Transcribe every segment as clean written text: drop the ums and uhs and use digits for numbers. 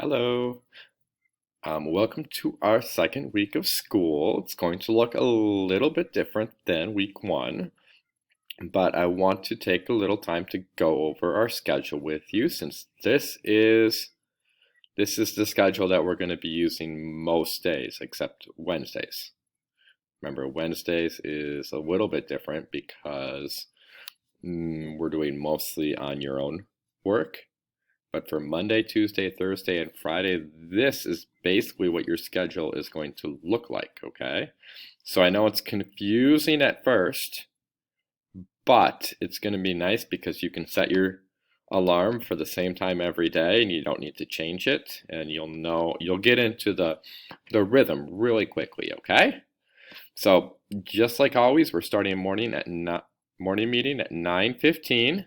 Hello. Welcome to our second week of school. It's going to look a little bit different than week one, but I want to take a little time to go over our schedule with you since this is the schedule that we're going to be using most days except Wednesdays. Remember, Wednesdays is a little bit different because we're doing mostly on your own work. But for Monday, Tuesday, Thursday, and Friday, this is basically what your schedule is going to look like, okay? So I know it's confusing at first, but it's going to be nice because you can set your alarm for the same time every day and you don't need to change it, and you'll get into the rhythm really quickly, okay? So just like always, we're starting morning meeting at 9:15.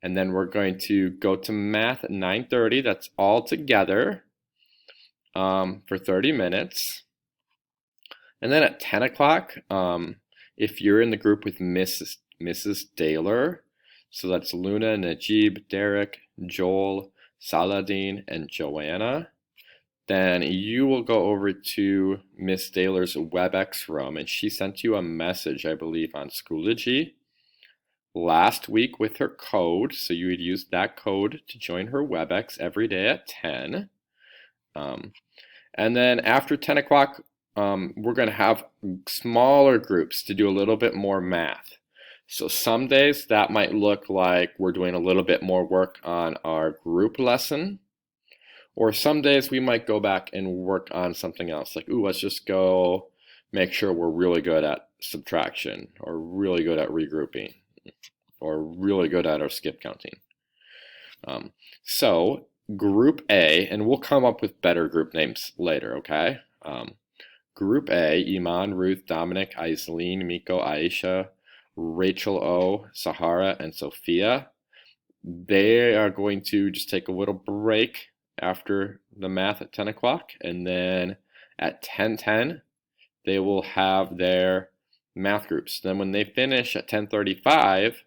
And then we're going to go to math at 9:30. That's all together for 30 minutes. And then at 10 o'clock, if you're in the group with Mrs. Daler, so that's Luna, Najib, Derek, Joel, Saladin, and Joanna, then you will go over to Miss Daler's Webex room, and she sent you a message, I believe, on Schoology last week with her code, so you would use that code to join her Webex every day at 10. And then after 10 o'clock, we're going to have smaller groups to do a little bit more math. So some days that might look like we're doing a little bit more work on our group lesson, or some days we might go back and work on something else, like, ooh, let's just go make sure we're really good at subtraction, or really good at regrouping, or really good at our skip counting. So group A, and we'll come up with better group names later, okay? Group A, Iman, Ruth, Dominic, Aislene, Miko, Aisha, Rachel O, Sahara, and Sophia. They are going to just take a little break after the math at 10 o'clock, and then at 10:10, they will have their math groups. Then when they finish at 10:35,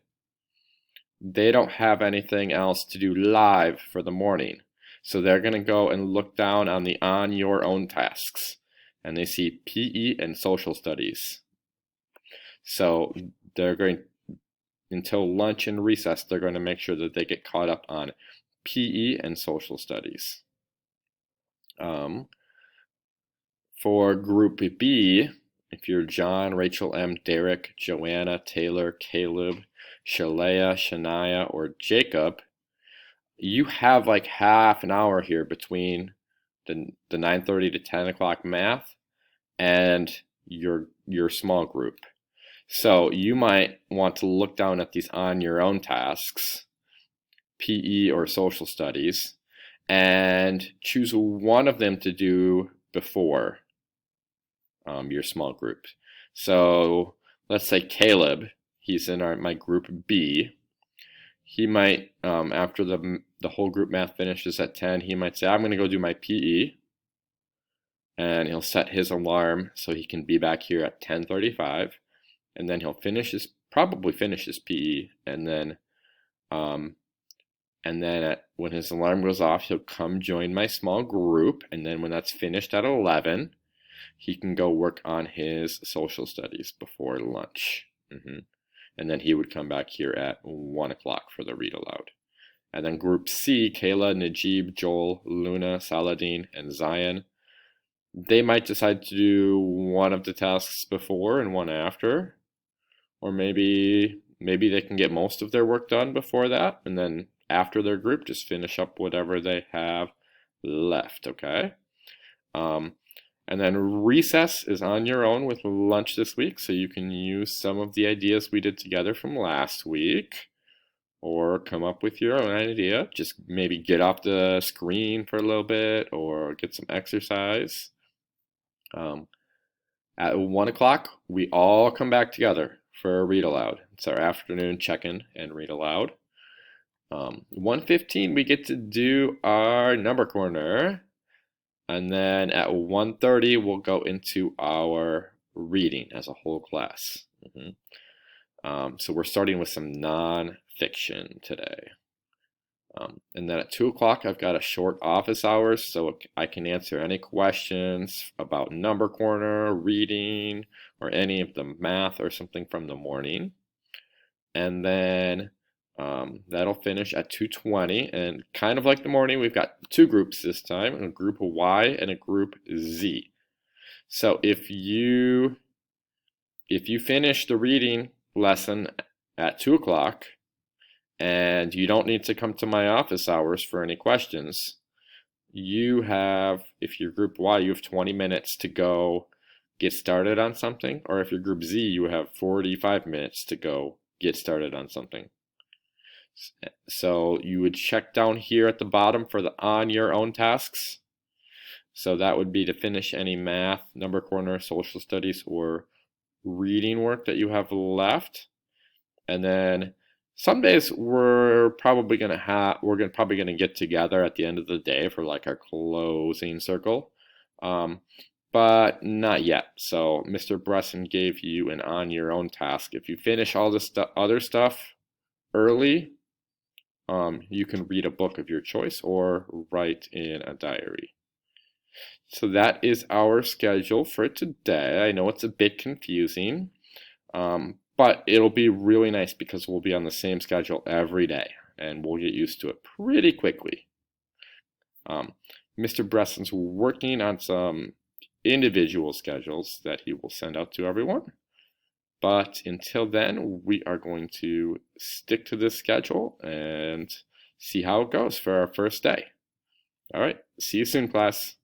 they don't have anything else to do live for the morning. So they're going to go and look down on the on your own tasks. And they see PE and social studies. So they're going, until lunch and recess, they're going to make sure that they get caught up on PE and social studies. For group B, if you're John, Rachel M, Derek, Joanna, Taylor, Caleb, Shalea, Shania, or Jacob, you have like half an hour here between the 9:30 to 10 o'clock math and your small group. So you might want to look down at these on your own tasks, PE or social studies, and choose one of them to do before your small group. So let's say Caleb, he's in my group B. He might, after the whole group math finishes at 10, he might say, I'm going to go do my PE. And he'll set his alarm so he can be back here at 10:35. And then he'll probably finish his PE. And then when his alarm goes off, he'll come join my small group. And then when that's finished at 11, he can go work on his social studies before lunch. And then he would come back here at 1 o'clock for the read aloud. And then group C, Kayla, Najib, Joel, Luna, Saladin, and Zion, they might decide to do one of the tasks before and one after. Or maybe they can get most of their work done before that, and then after their group, just finish up whatever they have left, okay? And then recess is on your own with lunch this week, so you can use some of the ideas we did together from last week, or come up with your own idea. Just maybe get off the screen for a little bit, or get some exercise. At 1 o'clock, we all come back together for a read aloud. It's our afternoon check-in and read aloud. 1:15, we get to do our number corner. And then at 1:30, we'll go into our reading as a whole class. So we're starting with some non-fiction today. And then at 2 o'clock, I've got a short office hours, so I can answer any questions about number corner, reading, or any of the math or something from the morning. And then that'll finish at 2:20. And kind of like the morning, we've got two groups this time, a group Y and a group Z. So if you finish the reading lesson at 2 o'clock, and you don't need to come to my office hours for any questions, you have, if you're group Y, you have 20 minutes to go get started on something, or if you're group Z, you have 45 minutes to go get started on something. So you would check down here at the bottom for the on your own tasks. So that would be to finish any math, number corner, social studies, or reading work that you have left. And then some days we're probably gonna get together at the end of the day for like our closing circle, but not yet. So Mr. Bresson gave you an on your own task. If you finish all this other stuff early, you can read a book of your choice or write in a diary. So that is our schedule for today. I know it's a bit confusing. But it'll be really nice because we'll be on the same schedule every day and we'll get used to it pretty quickly. Mr. Bresson's working on some individual schedules that he will send out to everyone. But until then, we are going to stick to this schedule and see how it goes for our first day. All right, see you soon, class.